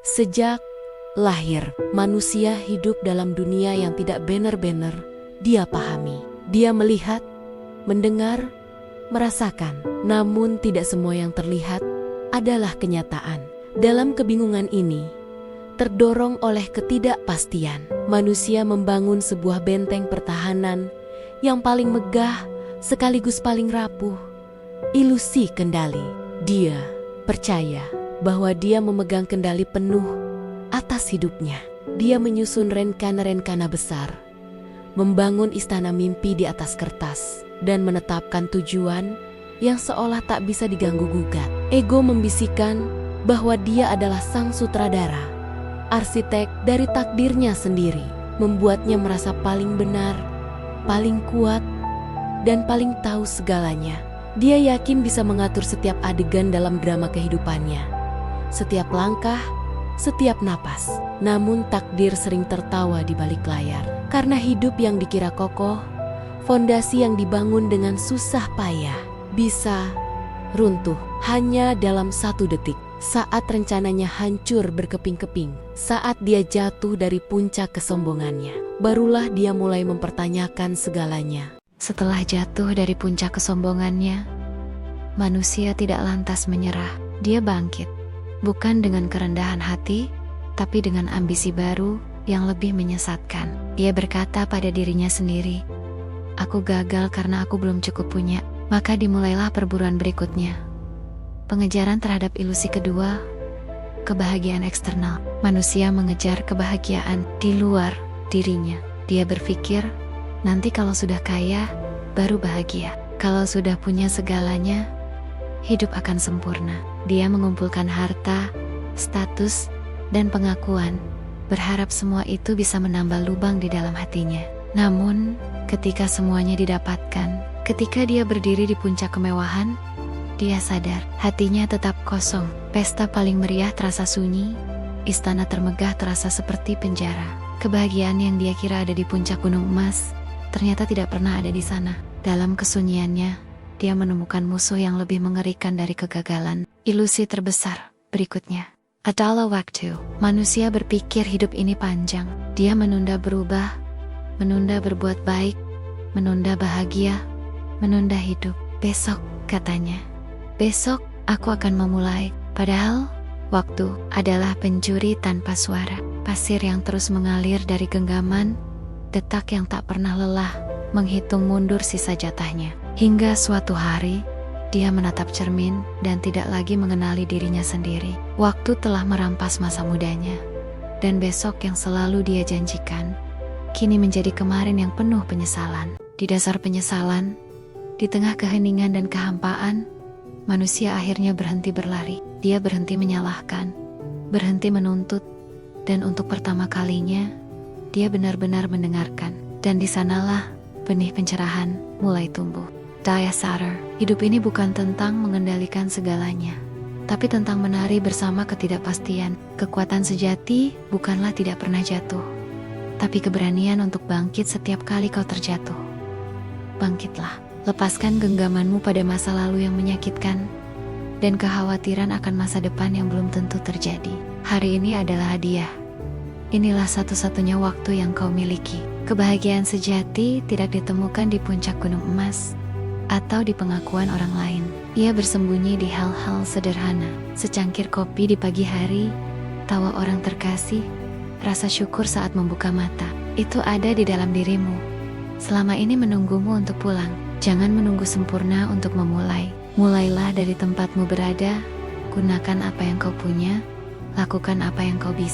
Sejak lahir, manusia hidup dalam dunia yang tidak benar-benar dia pahami. Dia melihat, mendengar, merasakan, namun tidak semua yang terlihat adalah kenyataan. Dalam kebingungan ini, terdorong oleh ketidakpastian, manusia membangun sebuah benteng pertahanan yang paling megah sekaligus paling rapuh, ilusi kendali. Dia percaya bahwa dia memegang kendali penuh atas hidupnya. Dia menyusun rencana-rencana besar, membangun istana mimpi di atas kertas, dan menetapkan tujuan yang seolah tak bisa diganggu-gugat. Ego membisikkan bahwa dia adalah sang sutradara, arsitek dari takdirnya sendiri, membuatnya merasa paling benar, paling kuat, dan paling tahu segalanya. Dia yakin bisa mengatur setiap adegan dalam drama kehidupannya, setiap langkah, setiap napas. Namun takdir sering tertawa di balik layar. Karena hidup yang dikira kokoh, fondasi yang dibangun dengan susah payah, bisa runtuh hanya dalam 1 detik. Saat rencananya hancur berkeping-keping, saat dia jatuh dari puncak kesombongannya, barulah dia mulai mempertanyakan segalanya. Setelah jatuh dari puncak kesombongannya, manusia tidak lantas menyerah. Dia bangkit, bukan dengan kerendahan hati, tapi dengan ambisi baru yang lebih menyesatkan. Dia berkata pada dirinya sendiri, "Aku gagal karena aku belum cukup punya." Maka dimulailah perburuan berikutnya. Pengejaran terhadap ilusi kedua, kebahagiaan eksternal. Manusia mengejar kebahagiaan di luar dirinya. Dia berpikir, nanti kalau sudah kaya, baru bahagia. Kalau sudah punya segalanya, hidup akan sempurna. Dia mengumpulkan harta, status, dan pengakuan, berharap semua itu bisa menambal lubang di dalam hatinya. Namun, ketika semuanya didapatkan, ketika dia berdiri di puncak kemewahan, dia sadar hatinya tetap kosong. Pesta paling meriah terasa sunyi, istana termegah terasa seperti penjara. Kebahagiaan yang dia kira ada di puncak gunung emas, ternyata tidak pernah ada di sana. Dalam kesunyiannya, dia menemukan musuh yang lebih mengerikan dari kegagalan. Ilusi terbesar berikutnya adalah waktu. Manusia berpikir hidup ini panjang. Dia menunda berubah, menunda berbuat baik, menunda bahagia, menunda hidup. Besok, katanya. Besok, aku akan memulai. Padahal, waktu adalah pencuri tanpa suara. Pasir yang terus mengalir dari genggaman, detak yang tak pernah lelah, menghitung mundur sisa jatahnya. Hingga suatu hari, dia menatap cermin dan tidak lagi mengenali dirinya sendiri. Waktu telah merampas masa mudanya, dan besok yang selalu dia janjikan, kini menjadi kemarin yang penuh penyesalan. Di dasar penyesalan, di tengah keheningan dan kehampaan, manusia akhirnya berhenti berlari. Dia berhenti menyalahkan, berhenti menuntut, dan untuk pertama kalinya, dia benar-benar mendengarkan. Dan di sanalah benih pencerahan mulai tumbuh. Dia sadar, hidup ini bukan tentang mengendalikan segalanya, tapi tentang menari bersama ketidakpastian. Kekuatan sejati bukanlah tidak pernah jatuh, tapi keberanian untuk bangkit setiap kali kau terjatuh. Bangkitlah, lepaskan genggamanmu pada masa lalu yang menyakitkan, dan kekhawatiran akan masa depan yang belum tentu terjadi. Hari ini adalah hadiah. Inilah satu-satunya waktu yang kau miliki. Kebahagiaan sejati tidak ditemukan di puncak gunung emas atau di pengakuan orang lain. Ia bersembunyi di hal-hal sederhana, secangkir kopi di pagi hari, tawa orang terkasih, rasa syukur saat membuka mata. Itu ada di dalam dirimu. Selama ini menunggumu untuk pulang. Jangan menunggu sempurna untuk memulai. Mulailah dari tempatmu berada, gunakan apa yang kau punya, lakukan apa yang kau bisa.